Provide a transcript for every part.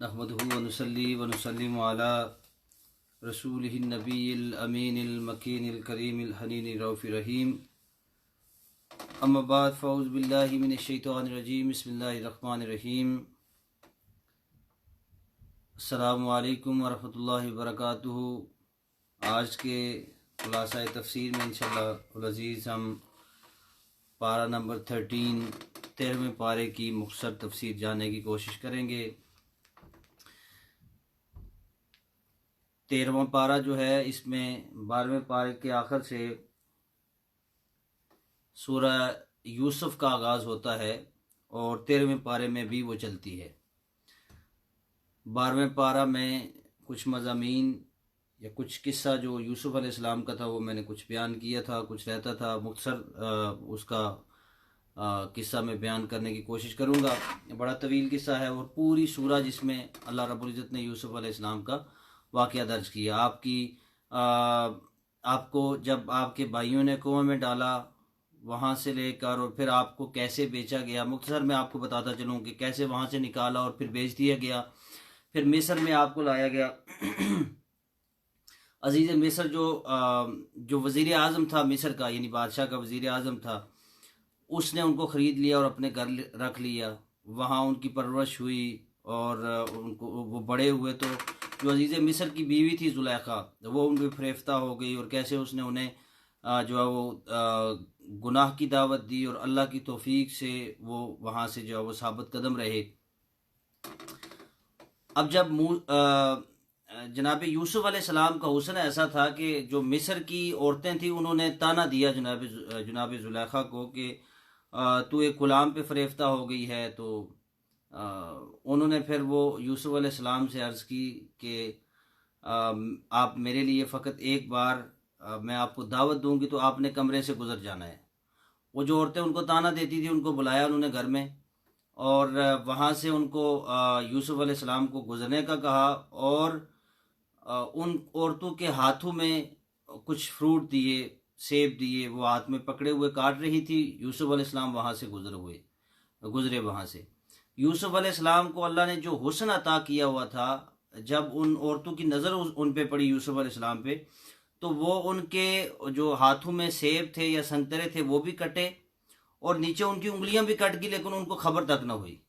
नहमदुहु व नुसल्ली व नुसल्लिमु अला रसूलिहिन नबिय्यिल अमीनिल मकीनिल करीमिल हनीनिर रऊफिर रहीम। अम्मा बाद फ़ऊज़ु बिल्लाहि मिनश शैतानिर रजीम। बिस्मिल्लाहिर रहमानिर रहीम। अस्सलामु अलैकुम व रहमतुल्लाहि व बरकातुहू। आज के खुलासा तफसीर में इंशाअल्लाह अज़ीज़ हम पारा नंबर 13वें पारे की मुख्तसर तफसीर जानने की कोशिश करेंगे। 13वां पारा जो है इसमें 12वें पारे के आखिर से सूरह यूसुफ का आगाज़ होता है और 13वें पारे में भी वो चलती है। 12वें पारा में कुछ मज़ामीन या कुछ किस्सा जो यूसुफ अलैहिस्सलाम का था वो मैंने कुछ बयान किया था, कुछ रहता था मुख्तसर उसका किस्सा में बयान करने की कोशिश करूँगा। बड़ा तवील किस्सा है और पूरी सूरह जिसमें अल्लाह रब्बुल इज़्ज़त ने यूसुफ अलैहिस्सलाम का वाक़या दर्ज किया। आपको जब आपके भाइयों ने कुआं में डाला वहाँ से लेकर और फिर आपको कैसे बेचा गया, मुख्तसर में आपको बताता चलूँ कि कैसे वहाँ से निकाला और फिर बेच दिया गया, फिर मिस्र में आपको लाया गया। अजीज़ मिस्र जो वज़ीर आज़म था मिस्र का, यानी बादशाह का वज़ीर आज़म था, उसने उनको ख़रीद लिया और अपने घर रख लिया। वहाँ उनकी परवरिश हुई और उनको वो बड़े हुए। तो जो अजीज़ मिस्र की बीवी थी ज़ुलेखा, वो उनकी फरेफ्ता हो गई और कैसे उसने उन्हें जो है वो गुनाह की दावत दी और अल्लाह की तौफीक से वो वहाँ से जो है वो साबित कदम रहे। अब जब जनाब यूसुफ अलैहिस्सलाम का हुस्न ऐसा था कि जो मिस्र की औरतें थी उन्होंने ताना दिया जनाब ज़ुलेखा को कि तू एक गुलाम पे फरेफ्ता हो गई है। तो उन्होंने फिर वो यूसुफ अलैहिस्सलाम से अर्ज़ की कि आप मेरे लिए फ़कत एक बार मैं आपको दावत दूंगी तो आपने कमरे से गुजर जाना है। वो जो औरतें उनको ताना देती थी उनको बुलाया उन्होंने घर में और वहाँ से उनको यूसुफ अलैहिस्सलाम को गुजरने का कहा और उन औरतों के हाथों में कुछ फ्रूट दिए, सेब दिए, वो हाथ में पकड़े हुए काट रही थी। यूसुफ अलैहिस्सलाम वहाँ से गुजरे वहाँ से। यूसुफ अलैहिस्सलाम को अल्लाह ने जो हुस्न अता किया हुआ था, जब उन औरतों की नज़र उन पे पड़ी यूसुफ अलैहिस्सलाम पे, तो वो उनके जो हाथों में सेब थे या संतरे थे वो भी कटे और नीचे उनकी उंगलियां भी कट गई, लेकिन उनको खबर तक न हुई।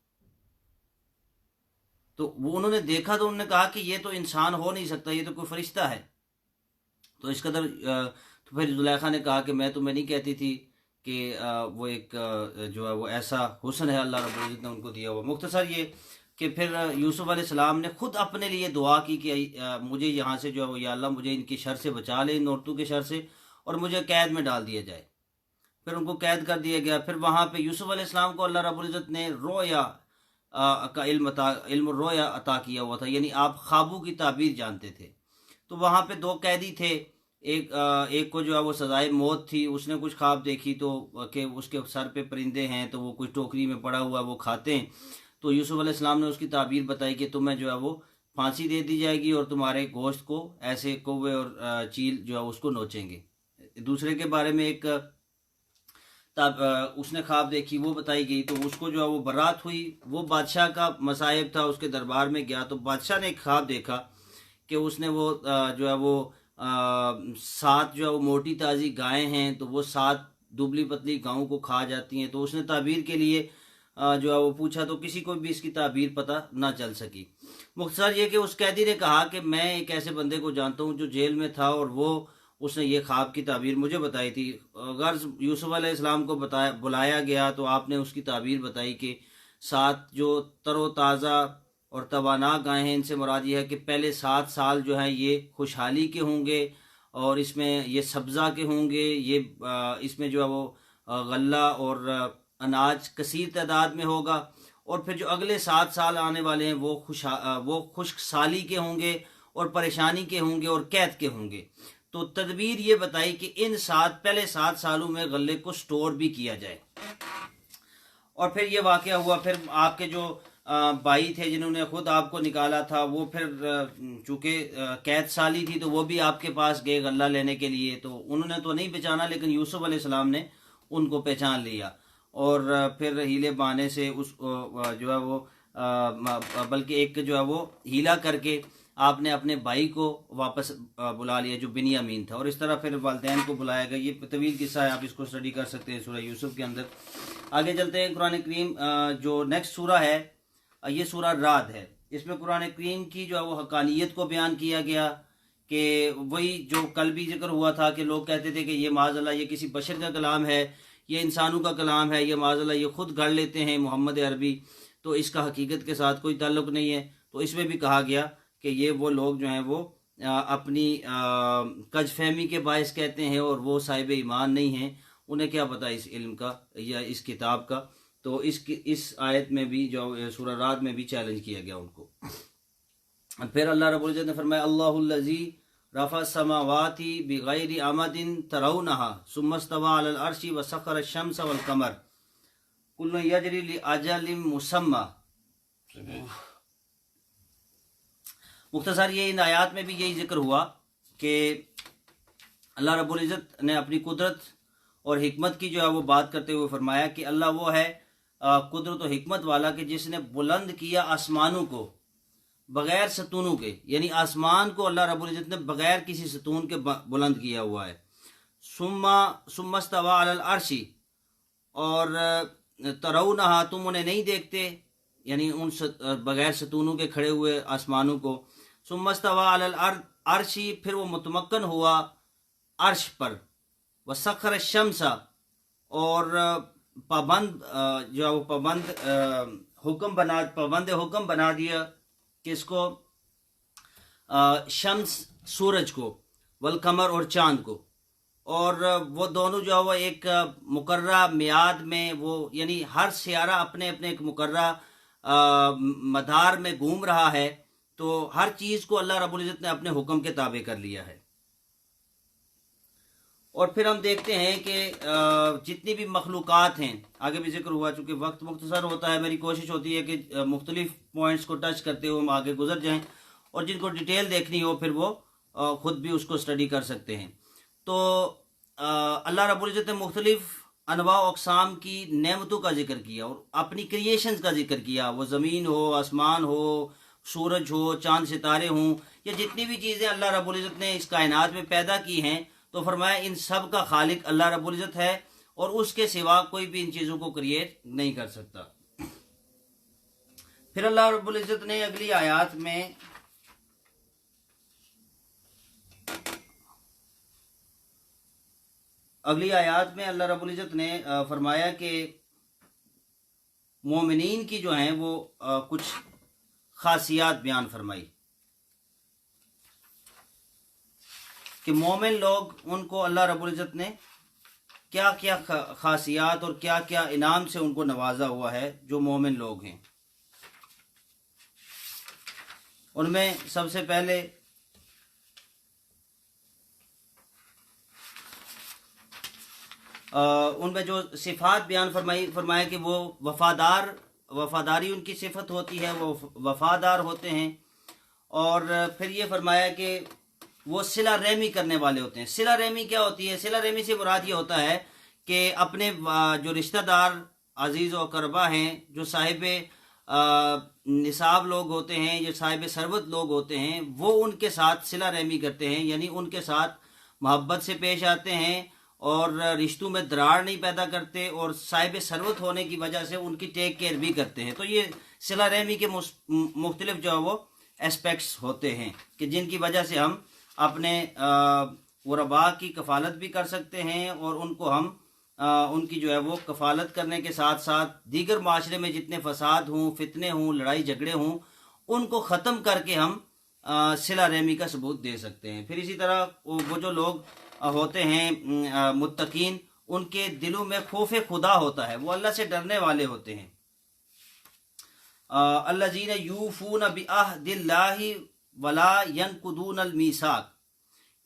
तो वो उन्होंने देखा तो उन्होंने कहा कि ये तो इंसान हो नहीं सकता, ये तो कोई फरिश्ता है। तो इस कदर तो फिर जुलेखा ने कहा कि मैं तुम्हें नहीं कहती थी कि वो एक जो है वो ऐसा हुस्न है अल्लाह रब्बुल इज़्ज़त ने उनको दिया हुआ। मुख्तसर ये कि फिर यूसुफ अलैहिस्सलाम ने खुद अपने लिए दुआ की कि मुझे यहाँ से जो है वो या अल्लाह मुझे इनकी शर से बचा ले, इन औरतों के शर से, और मुझे कैद में डाल दिया जाए। फिर उनको कैद कर दिया गया। फिर वहाँ पे यूसुफ अलैहिस्सलाम को अल्लाह रब्बुल इज़्ज़त ने रोया का इल्म रोया अता किया हुआ था, यानी आप ख्वाबों की ताबीर जानते थे। तो वहाँ पे दो कैदी थे, एक को जो है वो सजाए मौत थी, उसने कुछ ख्वाब देखी तो कि उसके सर पे परिंदे हैं तो वो कुछ टोकरी में पड़ा हुआ वो खाते हैं। तो यूसुफ अलैहिस्सलाम ने उसकी ताबीर बताई कि तुम्हें जो है वो फांसी दे दी जाएगी और तुम्हारे गोश्त को ऐसे कौवे और चील जो है उसको नोचेंगे। दूसरे के बारे में एक तब उसने ख्वाब देखी, वो बताई गई। तो उसको जो है वो बारात हुई, वो बादशाह का मसाहिब था, उसके दरबार में गया। तो बादशाह ने एक ख्वाब देखा कि उसने वो जो है वो 7 जो है वो मोटी ताज़ी गायें हैं, तो वो 7 दुबली पतली गायों को खा जाती हैं। तो उसने ताबीर के लिए जो है वो पूछा तो किसी को भी इसकी ताबीर पता ना चल सकी। मुख्तसर ये कि उस कैदी ने कहा कि मैं एक ऐसे बंदे को जानता हूँ जो जेल में था और वो उसने ये ख्वाब की ताबीर मुझे बताई थी। अगर यूसुफ अलैहिस्सलाम को बुलाया गया तो आपने उसकी ताबीर बताई कि 7 जो तरोताज़ा और तवाना गायें हैं, इनसे मुराद ये है कि पहले 7 साल जो है ये खुशहाली के होंगे और इसमें ये सब्ज़ा के होंगे, ये इसमें जो है वो गल्ला और अनाज कसीर तादाद में होगा। और फिर जो अगले 7 साल आने वाले हैं वो खुश्क साली के होंगे और परेशानी के होंगे और कैद के होंगे। तो तदबीर ये बताई कि इन पहले 7 सालों में गल्ले को स्टोर भी किया जाए। और फिर ये वाक़या हुआ। फिर आपके जो भाई थे जिन्होंने खुद आपको निकाला था, वो फिर चूँकि कैद साली थी तो वो भी आपके पास गए गल्ला लेने के लिए। तो उन्होंने तो नहीं पहचाना, लेकिन यूसुफ अलैहिस्सलाम ने उनको पहचान लिया और फिर हीले बहाने से उस जो है वो बल्कि एक जो है वो हीला करके आपने अपने भाई को वापस बुला लिया जो बिन्यामीन था, और इस तरह फिर वालिदैन को बुलाया गया। ये तवील किस्सा है, आप इसको स्टडी कर सकते हैं सूरह यूसुफ के अंदर। आगे चलते हैं, कुरान करीम जो नेक्स्ट सूरा है ये सूरा राद है। इसमें कुरान करीम की जो है वो हकानियत को बयान किया गया कि वही जो कल भी जिक्र हुआ था कि लोग कहते थे कि ये माज़अल्लाह ये किसी बशर का कलाम है, ये इंसानों का कलाम है, ये माज़अल्लाह ये खुद गढ़ लेते हैं मोहम्मद अरबी, तो इसका हकीकत के साथ कोई ताल्लुक़ नहीं है। तो इसमें भी कहा गया कि ये वो लोग जो हैं वो अपनी कजफहमी के बायस कहते हैं और वो साहिब ईमान नहीं हैं, उन्हें क्या पता इस इल्म का या इस किताब का। तो इस आयत में भी जो सूरह राद में भी चैलेंज किया गया उनको। फिर अल्लाह रब्बुल इज्जत ने फरमाया अल्लाहुल्लज़ी रफ़ा समावाति बिगैरि अमदिन तरौनहा सुम्मस्तवा अलल अर्शी व सखर अश-शम्स वल कमर कुल्लुन यजरी लिअजलिम मुसम्मा। मुख्तसर ये इन आयात में भी यही जिक्र हुआ कि अल्लाह रब्बुल इज़्ज़त ने अपनी कुदरत और हिकमत की जो है वो बात करते हुए फरमाया कि अल्लाह वो है कुदरत और हिकमत वाला कि जिसने बुलंद किया आसमानों को बगैर सतूनों के, यानी आसमान को अल्लाह रब्बुल इज़्ज़त ने बगैर किसी सतून के बुलंद किया हुआ है। सुम्मस्तवा अलल अर्शी, और तरौनहा तुम उन्हें नहीं देखते, यानी उन बगैर सतूनों के खड़े हुए आसमानों को। सुम्मस्तवा अलल अर्शी, फिर वो मुतमक्कन हुआ अर्श पर। व सखर शम्सा, और पाबंद जो वो पाबंद हुक्म बना दिया किसको, शम्स सूरज को, वल कमर और चांद को, और वो दोनों जो है वो एक मुकर्रा मियाद में वो, यानी हर सियारा अपने अपने एक मुकर्रा मदार में घूम रहा है। तो हर चीज़ को अल्लाह रब्बुल इज़्ज़त ने अपने हुक्म के ताबे कर लिया है। और फिर हम देखते हैं कि जितनी भी मखलूक़ात हैं, आगे भी जिक्र हुआ, चूँकि वक्त मुख्तसर होता है, मेरी कोशिश होती है कि मुख्तलिफ पॉइंट्स को टच करते हुए हम आगे गुजर जाएं, और जिनको डिटेल देखनी हो फिर वो ख़ुद भी उसको स्टडी कर सकते हैं। तो अल्लाह रब्बुल इज़्ज़त ने मुख्तलिफ अनवा अक़साम की नेमतों का जिक्र किया और अपनी क्रिएशंस का जिक्र किया, वो ज़मीन हो, आसमान हो, सूरज हो, चांद सितारे हों, या जितनी भी चीज़ें अल्लाह रब्बुल इज़्ज़त ने इस कायनात में पैदा की हैं, तो फरमाया इन सब का खालिक अल्लाह रब्बुल इज़्ज़त है और उसके सिवा कोई भी इन चीज़ों को क्रिएट नहीं कर सकता। फिर अल्लाह रब्बुल इज़्ज़त ने अगली आयत में अल्लाह रब्बुल इज़्ज़त ने फरमाया कि मोमिनीन की जो हैं वो कुछ खासियात बयान फरमाई कि मोमिन लोग, उनको अल्लाह रब्बुल इज़्ज़त ने क्या क्या खासियात और क्या क्या इनाम से उनको नवाजा हुआ है। जो मोमिन लोग हैं उनमें सबसे पहले उनमें जो सिफ़ात बयान फरमाया कि वो वफ़ादारी उनकी सिफत होती है, वो वफ़ादार होते हैं। और फिर ये फरमाया कि वो सिला रहमी करने वाले होते हैं। सिला रहमी क्या होती है? सिला रहमी से मुराद ये होता है कि अपने जो रिश्तेदार अजीज़ व करबा हैं, जो साहिब निसाब लोग होते हैं, जो साहिब सरवत लोग होते हैं, वो उनके साथ सिला रहमी करते हैं, यानी उनके साथ मोहब्बत से पेश आते हैं और रिश्तों में दरार नहीं पैदा करते, और साहिब सरवत होने की वजह से उनकी टेक केयर भी करते हैं। तो ये सिला रहमी के मुख्तलिफ जो है वो एस्पेक्ट्स होते हैं कि जिनकी वजह से हम अपने गुरबा की कफ़ालत भी कर सकते हैं, और उनको हम उनकी जो है वो कफ़ालत करने के साथ साथ दीगर माशरे में जितने फसाद हों, फितने हों, लड़ाई झगड़े हों, उनको ख़त्म करके हम सिला रहमी का सबूत दे सकते हैं। फिर इसी तरह वो जो लोग होते हैं मुत्तकीन, उनके दिलों में खौफ खुदा होता है, वो अल्लाह से डरने वाले होते हैं। अल्लज़ीना यूफ़ूना बिअहदिल्लाहि वला यनकुदूनल मीसाक,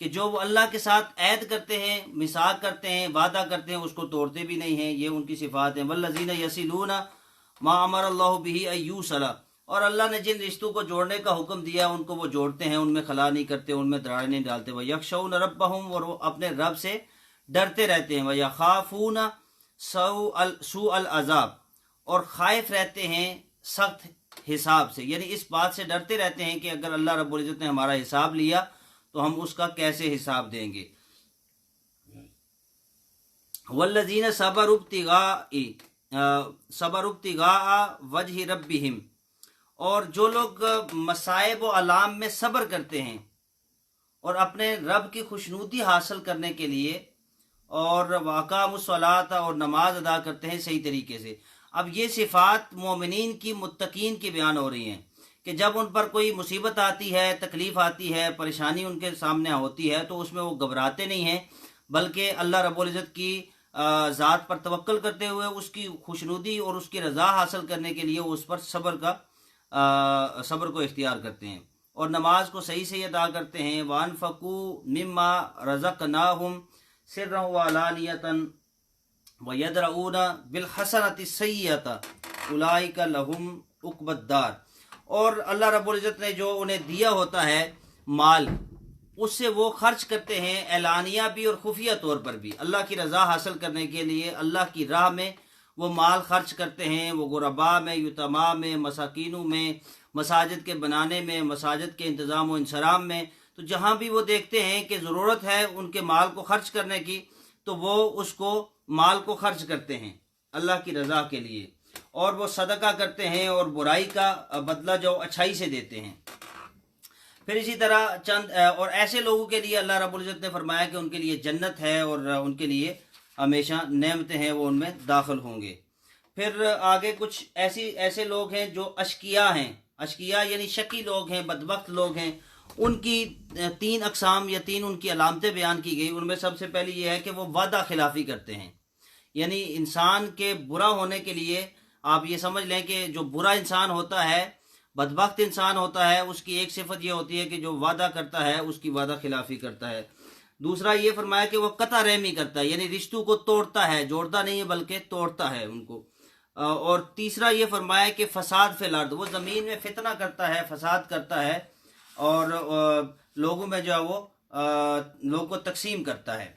कि जो वो अल्लाह के साथ ऐद करते हैं, मिसाक करते हैं, वादा करते हैं, उसको तोड़ते भी नहीं हैं। ये उनकी सिफ़ात हैं। वल्लज़ीना यसिलूना मा अमरल्लाहु बिही अय्यूसला, और अल्लाह ने जिन रिश्तों को जोड़ने का हुक्म दिया उनको वो जोड़ते हैं, उनमें खला नहीं करते, उनमें दरार नहीं डालते। वह यख्शौन रब्बहुम, और वो अपने रब से डरते रहते हैं। वह यखाफूना सू अल अज़ाब, और खाइफ रहते हैं सख्त हिसाब से, यानी इस बात से डरते रहते हैं कि अगर अल्लाह रब्बुल इज़्ज़त ने हमारा हिसाब लिया तो हम उसका कैसे हिसाब देंगे। वल्लज़ीन सबरुब्तिगा वजहि रब्बिहिम, और जो लोग मसाइब व अलाम में सब्र करते हैं और अपने रब की खुशनुदी हासिल करने के लिए, और वाक़ामुस्सलात, और नमाज अदा करते हैं सही तरीके से। अब ये सिफ़ात मोमिनीन की, मुत्तकीन की बयान हो रही हैं कि जब उन पर कोई मुसीबत आती है, तकलीफ़ आती है, परेशानी उनके सामने होती है तो उसमें वो घबराते नहीं हैं, बल्कि अल्लाह रब्बुल इज़्ज़त की ज़ात पर तवक्कुल करते हुए उसकी खुशनुदी और उसकी रज़ा हासिल करने के लिए उस पर सब्र को इख्तियार करते हैं और नमाज को सही से अदा करते हैं। वानफ़क़ू मिम्मा रज़क़नाहुम सिर्रन व अलानियतन व यदरऊना बिल हसनति सय्यता उलाइका लहुम उक़बद्दार, और अल्लाह रब्बुल इज़्ज़त ने जो उन्हें दिया होता है माल, उससे वो खर्च करते हैं एलानिया भी और खुफिया तौर पर भी, अल्लाह की रज़ा हासिल करने के लिए अल्लाह की राह में वो माल खर्च करते हैं। वो गुरबा में, युतमा में, मसाकिनों में, मसाजिद के बनाने में, मसाजिद के इंतज़ाम व इंसराम में, तो जहाँ भी वो देखते हैं कि ज़रूरत है उनके माल को खर्च करने की तो वो उसको माल को खर्च करते हैं अल्लाह की रज़ा के लिए, और वो सदका करते हैं और बुराई का बदला जो अच्छाई से देते हैं। फिर इसी तरह चंद और ऐसे लोगों के लिए अल्लाह रब्बुल इज़्ज़त ने फरमाया कि उनके लिए जन्नत है और उनके लिए हमेशा नेमतें हैं, वो उनमें दाखिल होंगे। फिर आगे कुछ ऐसे लोग हैं जो अशकिया हैं, अशकिया यानी शकी लोग हैं, बदबख्त लोग हैं। उनकी 3 अक़साम या 3 उनकी अलामतें बयान की गई। उनमें सबसे पहले ये है कि वो वादा खिलाफ़ी करते हैं, यानी इंसान के बुरा होने के लिए आप ये समझ लें कि जो बुरा इंसान होता है, बदबख्त इंसान होता है, उसकी एक सिफत ये होती है कि जो वादा करता है उसकी वादा खिलाफ़ी करता है। दूसरा ये फरमाया कि वह कता रहमी करता है, यानी रिश्तों को तोड़ता है, जोड़ता नहीं है बल्कि तोड़ता है उनको। और तीसरा ये फरमाया कि फसाद फिल अर्द, वो ज़मीन में फितना करता है, फसाद करता है और लोगों में जो है वो लोगों को तकसीम करता है।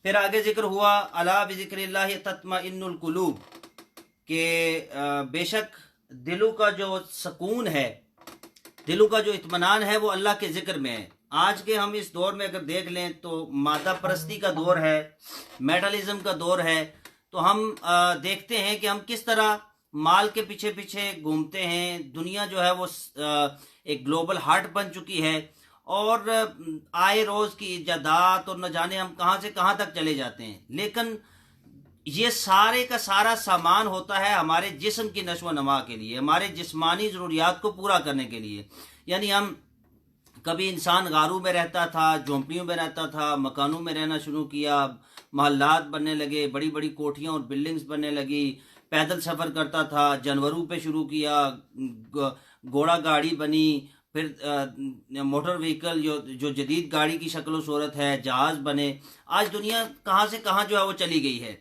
फिर आगे जिक्र हुआ अला बिज़िक्रिल्लाहि तत्मइन्नुल कुलूब, के बेशक दिलों का जो सुकून है, दिलों का जो इत्मीनान है वो अल्लाह के जिक्र में है। आज के हम इस दौर में अगर देख लें तो मादा परस्ती का दौर है, मेटलिज्म का दौर है, तो हम देखते हैं कि हम किस तरह माल के पीछे पीछे घूमते हैं। दुनिया जो है वो एक ग्लोबल हार्ट बन चुकी है और आए रोज़ की इजादात और न जाने हम कहाँ से कहाँ तक चले जाते हैं, लेकिन ये सारे का सारा सामान होता है हमारे जिस्म की नशो नमा के लिए, हमारे जिस्मानी ज़रूरियात को पूरा करने के लिए। यानी हम कभी इंसान गारों में रहता था, झोंपड़ियों में रहता था, मकानों में रहना शुरू किया, महल्लात बनने लगे, बड़ी बड़ी कोठियाँ और बिल्डिंग्स बनने लगी, पैदल सफ़र करता था, जानवरों पे शुरू किया, घोड़ा गाड़ी बनी, फिर मोटर व्हीकल जो जदीद गाड़ी की शक्ल सूरत है, जहाज़ बने। आज दुनिया कहाँ से कहाँ जो है वो चली गई है।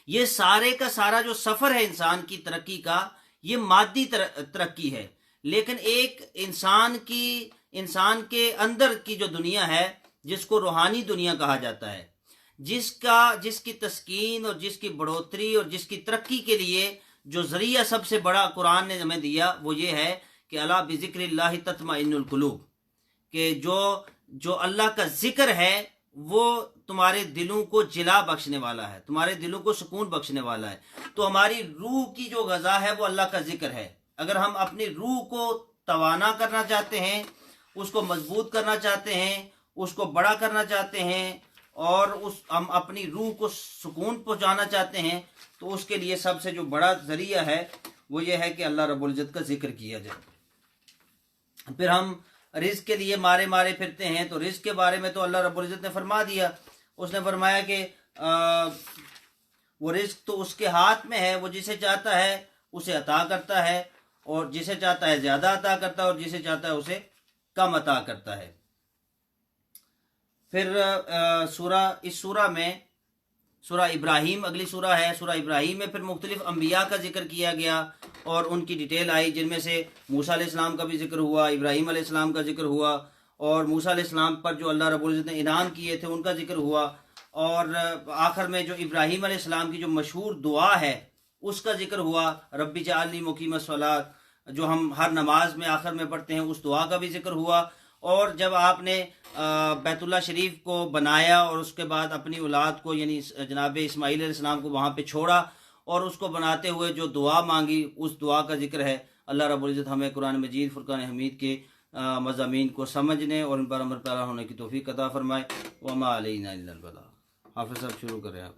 ये सारे का सारा जो सफ़र है इंसान की तरक्की का, ये मादी तरक्की है, लेकिन एक इंसान के अंदर की जो दुनिया है, जिसको रूहानी दुनिया कहा जाता है, जिसकी तस्कीन और जिसकी बढ़ोतरी और जिसकी तरक्की के लिए जो ज़रिया सबसे बड़ा कुरान ने हमें दिया वो ये है कि अला बिज़िक्रिल्लाहि तत्मइन्नुल कुलूब, कि जो अल्लाह का जिक्र है वो तुम्हारे दिलों को जिला बख्शने वाला है, तुम्हारे दिलों को सुकून बख्शने वाला है। तो हमारी रूह की जो ग़ज़ा है वो अल्लाह का जिक्र है। अगर हम अपनी रूह को तवाना करना चाहते हैं, उसको मजबूत करना चाहते हैं, उसको बड़ा करना चाहते हैं और हम अपनी रूह को सुकून पहुँचाना चाहते हैं, तो उसके लिए सबसे जो बड़ा ज़रिया है वो ये है कि अल्लाह रब्बुल इज़्ज़त का जिक्र किया जाए। फिर हम रिज़्क़ के लिए मारे मारे फिरते हैं, तो रिज़्क़ के बारे में तो अल्लाह रब्बुल इज़्ज़त ने फरमा दिया। उसने फरमाया कि वो रिज़्क़ तो उसके हाथ में है, वो जिसे चाहता है उसे अता करता है और जिसे चाहता है ज़्यादा अता करता है और जिसे चाहता है उसे कम अता करता है। फिर इस सूरा में सूरा इब्राहीम अगली सूरा है, सूरा इब्राहीम में फिर मुख्तलिफ अम्बिया का जिक्र किया गया और उनकी डिटेल आई, जिनमें से मूसा अलैहिस्सलाम का भी जिक्र हुआ, इब्राहीम अलैहिस्सलाम का जिक्र हुआ और मूसा अलैहिस्सलाम पर जो अल्लाह रब्बुल इज़्ज़त ने इनाम किए थे उनका जिक्र हुआ। और आखिर में जो इब्राहीम अलैहिस्सलाम की जो मशहूर दुआ है उसका जिक्र हुआ। रब्बी जअलनी मुकीमस सलात, जो हम हर नमाज में आखिर में पढ़ते हैं, उस दुआ का भी जिक्र हुआ। और जब आपने बैतुल्लाह शरीफ को बनाया और उसके बाद अपनी औलाद को यानी जनाब इस्माईल अलैहिस्सलाम को वहाँ पे छोड़ा और उसको बनाते हुए जो दुआ मांगी, उस दुआ का जिक्र है। अल्लाह रब्बुल इज़्ज़त हमें कुरान मजीद फुरकान हमीद के मज़ामीन को समझने और इन पर अमल पैरा होने की तौफीक अता फरमाए। वमा अलैना इल्लल बलाग। हाफिज़ साहब शुरू करें आप।